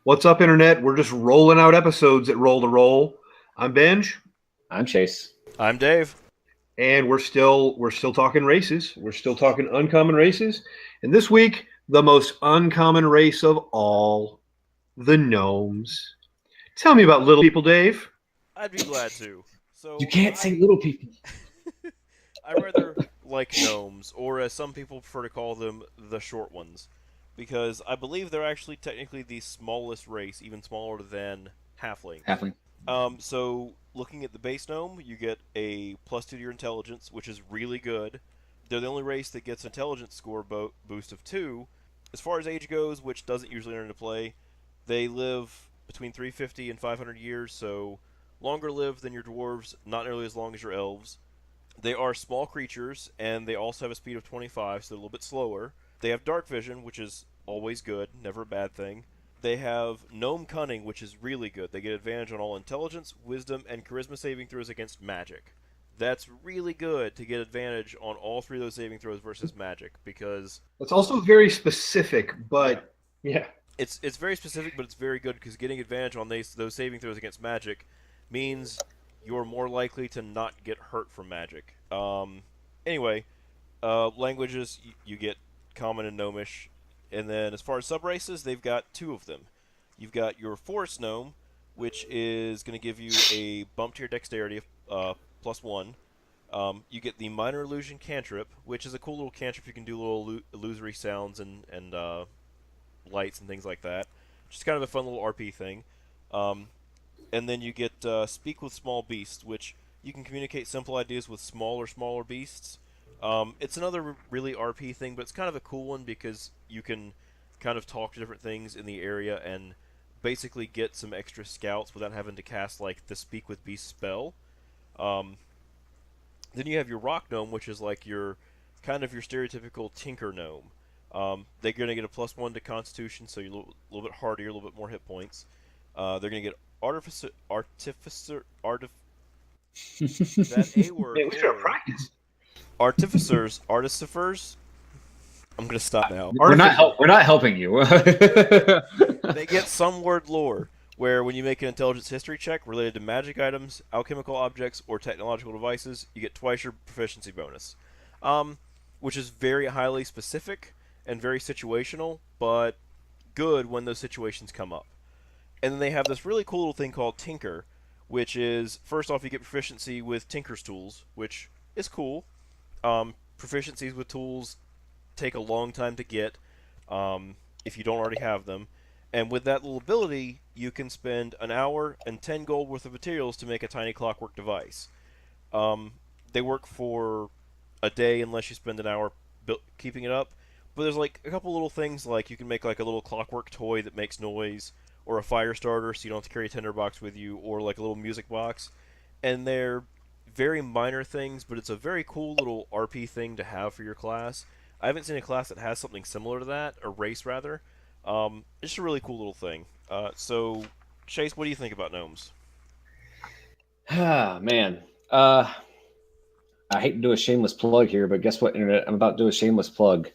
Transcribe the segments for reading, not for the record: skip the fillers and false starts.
What's up, Internet? We're just rolling out episodes at Roll to Roll. I'm Benj, I'm Chase. I'm Dave. and we're still talking races. We're still talking uncommon races. And this week, the most uncommon race of all, the gnomes. Tell me about little people, Dave. I'd be glad to. You So can't say little people. I rather like gnomes, or as some people prefer to call them, the short ones, because I believe they're actually technically the smallest race, even smaller than halflings. Halfling. So looking at the base gnome, you get a +2 to your intelligence, which is really good. They're the only race that gets an intelligence score boost of 2. As far as age goes, which doesn't usually enter into play, they live between 350 and 500 years, so longer lived than your dwarves, not nearly as long as your elves. They are small creatures, and they also have a speed of 25, so they're a little bit slower. They have dark vision, which is always good, never a bad thing. They have Gnome Cunning, which is really good. They get advantage on all intelligence, wisdom, and charisma saving throws against magic. That's really good to get advantage on all three of those saving throws versus magic, because It's also very specific, but yeah. it's very specific, but it's very good because getting advantage on those saving throws against magic means you're more likely to not get hurt from magic. Anyway, languages you get common and gnomish, and then as far as subraces, they've got two of them. You've got your forest gnome, which is going to give you a bump to your dexterity of +1. You get the minor illusion cantrip, which is a cool little cantrip. You can do little illusory sounds and lights and things like that. Just kind of a fun little RP thing. And then you get Speak with Small Beasts, which you can communicate simple ideas with smaller beasts. It's another really RP thing, but it's kind of a cool one because you can kind of talk to different things in the area and basically get some extra scouts without having to cast like the Speak with Beast spell. Then you have your Rock Gnome, which is like your kind of your stereotypical Tinker Gnome. They're going to get a +1 to Constitution, so you're a little bit harder, a little bit more hit points. They're going to get Artificer, that A word. Man, we should have practiced. Artificers. I'm gonna stop now. We're not helping you. They get some word lore, where when you make an intelligence history check related to magic items, alchemical objects, or technological devices, you get twice your proficiency bonus. Which is very highly specific and very situational, but good when those situations come up. And then they have this really cool little thing called Tinker, which is, first off, you get proficiency with Tinker's tools, which is cool. Proficiencies with tools take a long time to get if you don't already have them. And with that little ability, you can spend an hour and 10 gold worth of materials to make a tiny clockwork device. They work for a day unless you spend an hour keeping it up. But there's like a couple little things, like you can make like a little clockwork toy that makes noise, or a fire starter so you don't have to carry a tinderbox with you, or like a little music box. And they're very minor things, but it's a very cool little RP thing to have for your class. I haven't seen a class that has something similar to that, or race rather. It's just a really cool little thing. So, Chase, what do you think about gnomes? Man. I hate to do a shameless plug here, but guess what, Internet? I'm about to do a shameless plug.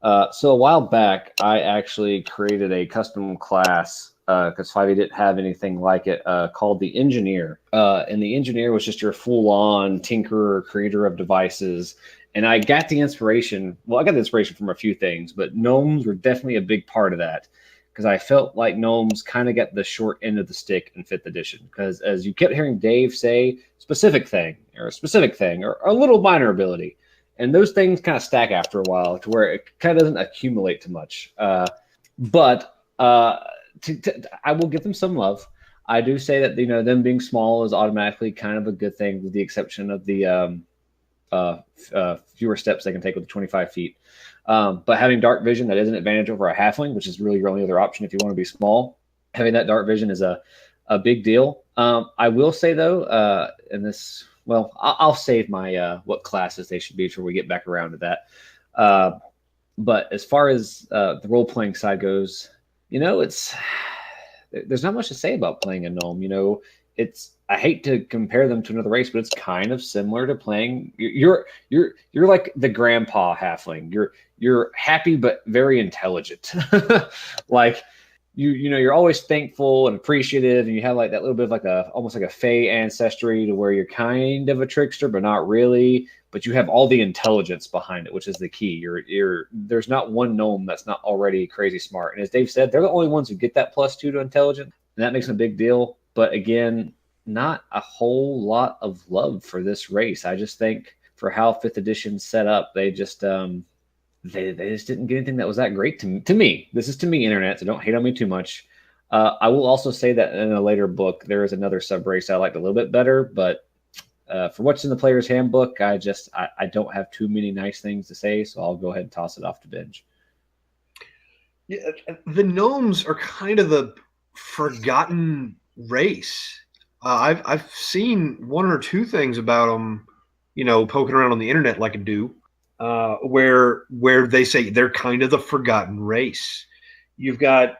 So a while back, I actually created a custom class because 5e didn't have anything like it, called the Engineer. And the Engineer was just your full-on tinkerer, creator of devices. And I got the inspiration. Well, I got the inspiration from a few things, but gnomes were definitely a big part of that because I felt like gnomes kind of got the short end of the stick in 5th edition. Because as you kept hearing Dave say, specific thing, or a little minor ability. And those things kind of stack after a while to where it kind of doesn't accumulate too much. But I will give them some love. I do say that them being small is automatically kind of a good thing, with the exception of the fewer steps they can take with the 25 feet. But having dark vision, that is an advantage over a halfling, which is really your only other option if you want to be small. Having that dark vision is a big deal. I will say though, in this. Well, I'll save my what classes they should be till we get back around to that. But as far as the role-playing side goes, there's not much to say about playing a gnome. I hate to compare them to another race, but it's kind of similar to playing. You're like the grandpa halfling. You're happy but very intelligent. Like you're always thankful and appreciative, and you have like that little bit of like a almost like a fey ancestry to where you're kind of a trickster, but not really. But you have all the intelligence behind it, which is the key. You're there's not one gnome that's not already crazy smart. And as Dave said, they're the only ones who get that +2 to intelligence, and that makes a big deal. But again, not a whole lot of love for this race. I just think for how fifth edition set up, they just they just didn't get anything that was that great to me. This is to me, internet, so don't hate on me too much. I will also say that in a later book, there is another sub race I liked a little bit better, but for what's in the player's handbook, I don't have too many nice things to say, so I'll go ahead and toss it off to Benj. Yeah, the gnomes are kind of the forgotten race. I've seen one or two things about them, poking around on the internet like I do, where they say they're kind of the forgotten race. You've got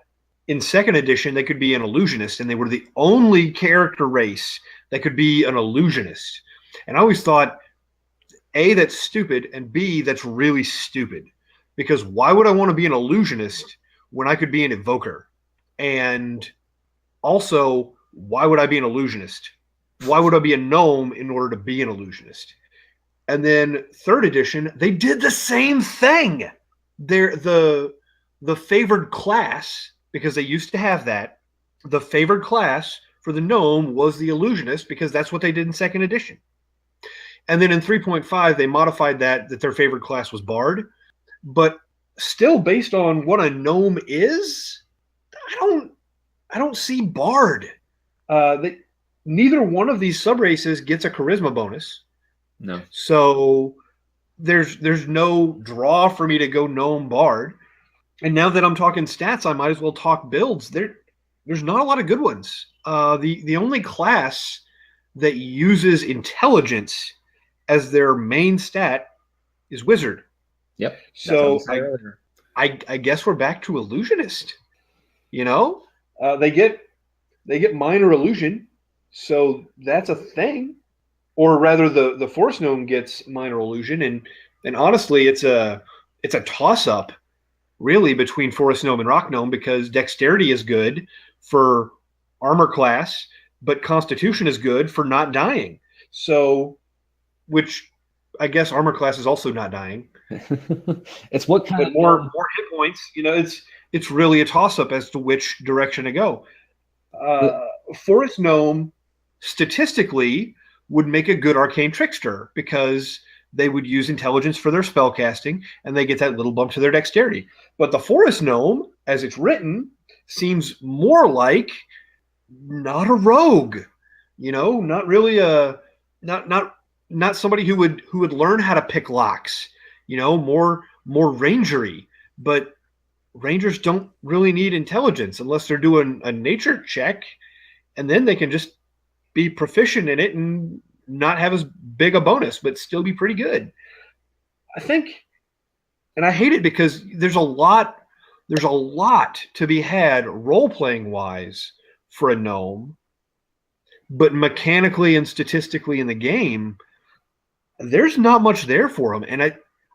in second edition they could be an illusionist, and they were the only character race that could be an illusionist. And I always thought, A, that's stupid, and B, that's really stupid. Because why would I want to be an illusionist when I could be an evoker? And also, why would I be an illusionist? Why would I be a gnome in order to be an illusionist? And then third edition, they did the same thing. They're the favored class, because they used to have that. The favored class for the gnome was the illusionist, because that's what they did in second edition. And then in 3.5, they modified that their favorite class was bard. But still, based on what a gnome is, I don't see bard. Neither one of these subraces gets a charisma bonus. No. So there's no draw for me to go gnome bard. And now that I'm talking stats, I might as well talk builds. There's not a lot of good ones. The only class that uses intelligence as their main stat is wizard. Yep. So I guess we're back to illusionist. They get minor illusion, so that's a thing. Or rather, the force gnome gets minor illusion, and honestly, it's a toss up, really, between forest gnome and rock gnome, because dexterity is good for armor class, but constitution is good for not dying. So, which I guess armor class is also not dying. It's what kind but of more hit points. It's really a toss up as to which direction to go. Forest gnome statistically would make a good arcane trickster, because they would use intelligence for their spell casting, and they get that little bump to their dexterity. But the forest gnome, as it's written, seems more like not a rogue. Not really not somebody who would learn how to pick locks. More rangery. But rangers don't really need intelligence unless they're doing a nature check, and then they can just be proficient in it and not have as big a bonus, but still be pretty good. I think, and I hate it because there's a lot to be had role playing wise for a gnome, but mechanically and statistically in the game, there's not much there for them, and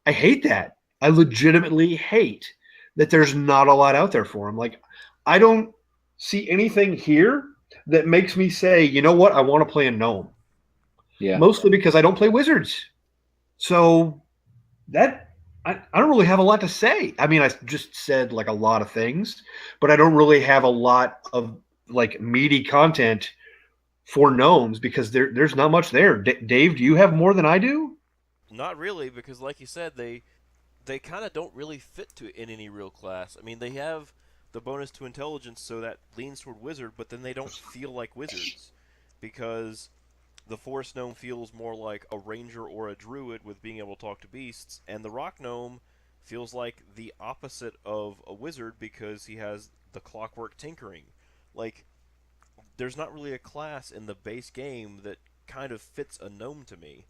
I hate that. I legitimately hate that there's not a lot out there for them. Like, I don't see anything here that makes me say, you know what, I want to play a gnome. Yeah. Mostly because I don't play wizards. So that I don't really have a lot to say. I mean, I just said like a lot of things, but I don't really have a lot of like meaty content for gnomes, because there's not much there. Dave, do you have more than I do? Not really, because like you said, they kind of don't really fit in any real class. I mean, they have the bonus to intelligence, so that leans toward wizard, but then they don't feel like wizards, because the forest gnome feels more like a ranger or a druid with being able to talk to beasts, and the rock gnome feels like the opposite of a wizard because he has the clockwork tinkering. Like, there's not really a class in the base game that kind of fits a gnome to me.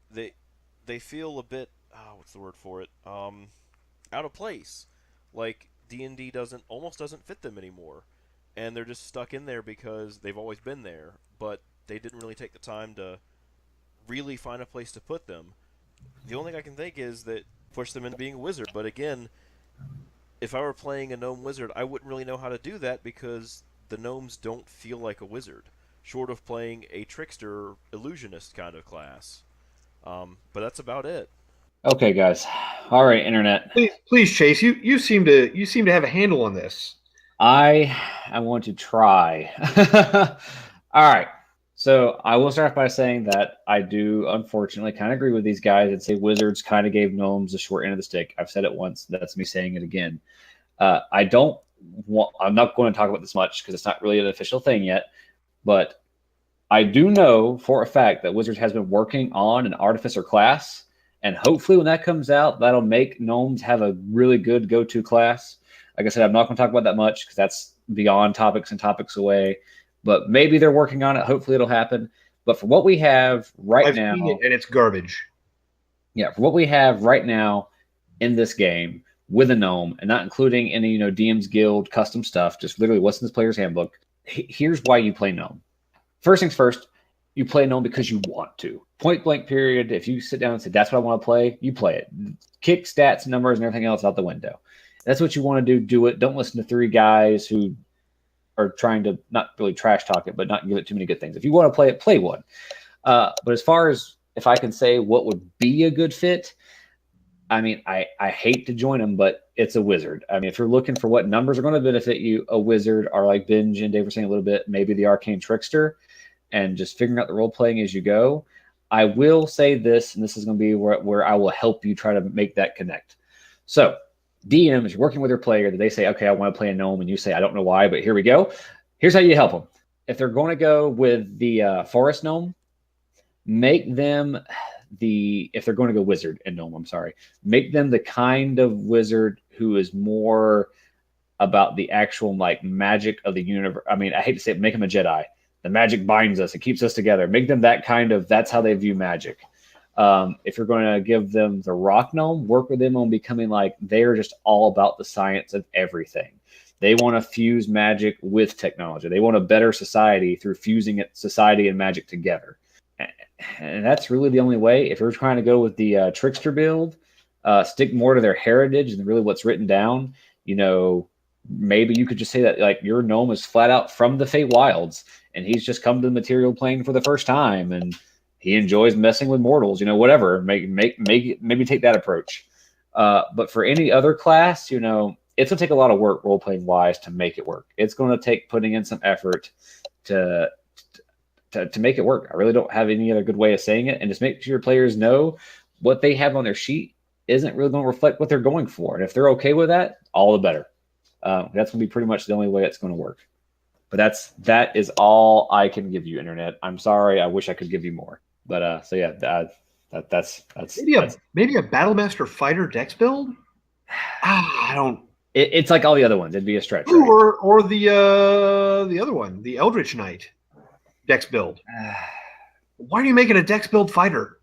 They feel a bit, what's the word for it? Out of place. Like, D&D almost doesn't fit them anymore, and they're just stuck in there because they've always been there, but they didn't really take the time to really find a place to put them. The only thing I can think is that push them into being a wizard, but again, if I were playing a gnome wizard, I wouldn't really know how to do that because the gnomes don't feel like a wizard, short of playing a trickster illusionist kind of class. But that's about it. Okay, guys. All right, internet. Please, Chase. You seem to have a handle on this. I want to try. All right. So I will start by saying that I do unfortunately kind of agree with these guys and say wizards kind of gave gnomes the short end of the stick. I've said it once. That's me saying it again. I don't want. I'm not going to talk about this much because it's not really an official thing yet. But I do know for a fact that Wizards has been working on an artificer class, and hopefully when that comes out, that'll make gnomes have a really good go-to class. Like I said, I'm not going to talk about that much because that's beyond topics and topics away. But maybe they're working on it. Hopefully it'll happen. But for what we have right I've now, seen it and it's garbage. yeah, for what we have right now in this game with a gnome, and not including any DM's Guild custom stuff, just literally what's in this player's handbook. Here's why you play gnome. First things first, you play gnome because you want to. Point blank period. If you sit down and say that's what I want to play, you play it. Kick stats, numbers, and everything else out the window. That's what you want to do. Do it. Don't listen to three guys who are trying to not really trash talk it, but not give it too many good things. If you want to play it, play one. But as far as if I can say what would be a good fit, I mean, I hate to join them, but it's a wizard. I mean, if you're looking for what numbers are going to benefit you, a wizard, or like Binge and Dave were saying a little bit, maybe the arcane trickster, and just figuring out the role playing as you go. I will say this, and this is going to be where I will help you try to make that connect. So, DM, if you're working with your player, that they say, okay, I want to play a gnome, and you say, I don't know why, but here we go. Here's how you help them. If they're going to go with the forest gnome, make them if they're going to go wizard and gnome, I'm sorry, make them the kind of wizard who is more about the actual like magic of the universe. I mean, I hate to say it, make them a Jedi. The magic binds us. It keeps us together. Make them that kind of, that's how they view magic. If you're going to give them the rock gnome, work with them on becoming like, they're just all about the science of everything. They want to fuse magic with technology. They want a better society through fusing society and magic together. And that's really the only way. If you're trying to go with the trickster build, stick more to their heritage and really what's written down, maybe you could just say that like your gnome is flat out from the Fate Wilds and he's just come to the material plane for the first time and he enjoys messing with mortals, whatever. Maybe take that approach. But for any other class, it's going to take a lot of work role playing wise to make it work. It's going to take putting in some effort to make it work. I really don't have any other good way of saying it. And just make sure your players know what they have on their sheet isn't really going to reflect what they're going for. And if they're okay with that, all the better. That's going to be pretty much the only way it's going to work. But that is all I can give you, internet. I'm sorry. I wish I could give you more. But so yeah, that's maybe a Battlemaster Fighter Dex build. I don't. It's like all the other ones. It'd be a stretch. Right? Or the other one, the Eldritch Knight Dex build. Why are you making a Dex build fighter?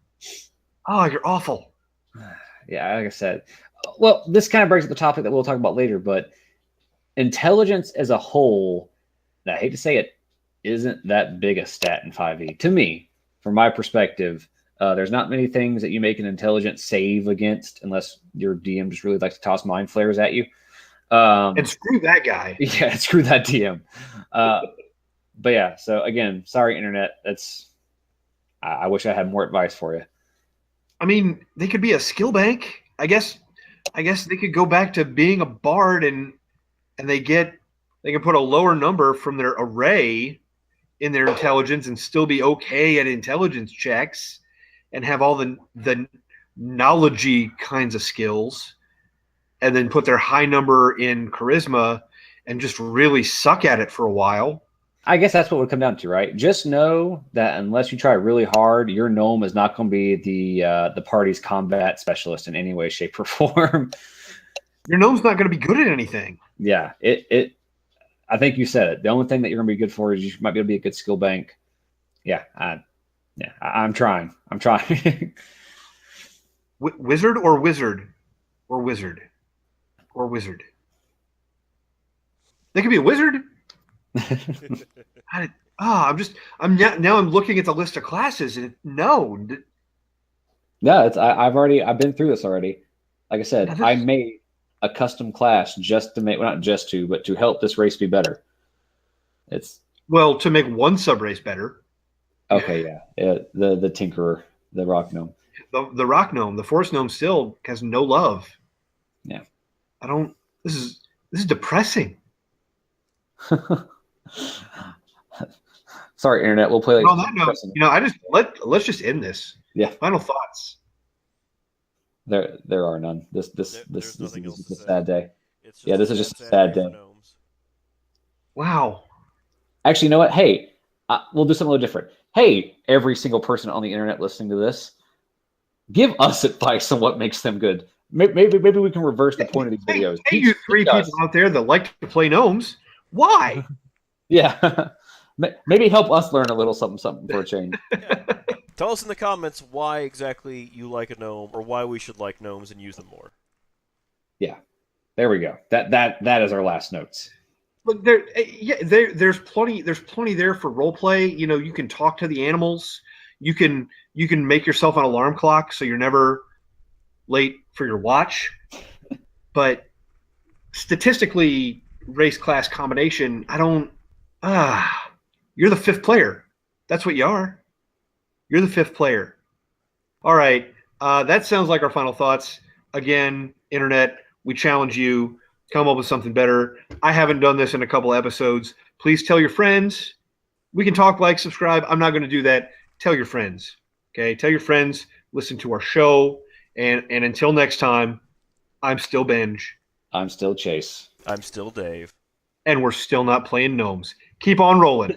Oh, you're awful. Yeah, like I said. Well, this kind of brings up the topic that we'll talk about later, but intelligence as a whole, and I hate to say it, isn't that big a stat in 5e. To me, from my perspective, there's not many things that you make an intelligence save against unless your DM just really likes to toss mind flares at you. And screw that guy. Yeah, screw that DM. But yeah, so again, sorry, internet. I wish I had more advice for you. I mean, they could be a skill bank. I guess they could go back to being a bard and they can put a lower number from their array in their intelligence and still be okay at intelligence checks and have all the knowledgey kinds of skills, and then put their high number in charisma and just really suck at it for a while. I guess that's what it would come down to, right? Just know that unless you try really hard, your gnome is not going to be the party's combat specialist in any way, shape, or form. Your gnome's not going to be good at anything. Yeah, I think you said it. The only thing that you're going to be good for is you might be able to be a good skill bank. Yeah, I'm trying. Wizard or wizard or wizard or wizard. They could be a wizard. I'm looking at the list of classes and no. No, I've been through this already. Like I said, I made a custom class just to make, well, not just to, but to help this race be better. It's Well, to make one sub race better, okay. Yeah. The Tinkerer, the Rock Gnome. the rock gnome, the forest gnome still has no love. Yeah. I don't. This is depressing. Sorry, internet. We'll play. And on that note, I just let's just end this. Yeah. Final thoughts. There are none. This is nothing else to a say. sad day. It's just Yeah, this is just a sad for day. Gnomes. Wow. Actually, you know what? Hey, we'll do something a little different. Hey, every single person on the internet listening to this, give us advice on what makes them good. Maybe we can reverse the point of these videos. Hey, you three people out there that like to play gnomes, why? Yeah. Maybe help us learn a little something for a change. Yeah. Tell us in the comments why exactly you like a gnome, or why we should like gnomes and use them more. Yeah. There we go. That is our last notes. Look, there's plenty there for role play. You can talk to the animals. You can make yourself an alarm clock so you're never late for your watch. But statistically, race class combination, I don't. You're the fifth player. That's what you are. You're the fifth player. All right. That sounds like our final thoughts. Again, internet, we challenge you. Come up with something better. I haven't done this in a couple episodes. Please tell your friends. We can talk, like, subscribe. I'm not going to do that. Tell your friends. Okay? Tell your friends. Listen to our show. And until next time, I'm still Benj. I'm still Chase. I'm still Dave. And we're still not playing gnomes. Keep on rolling.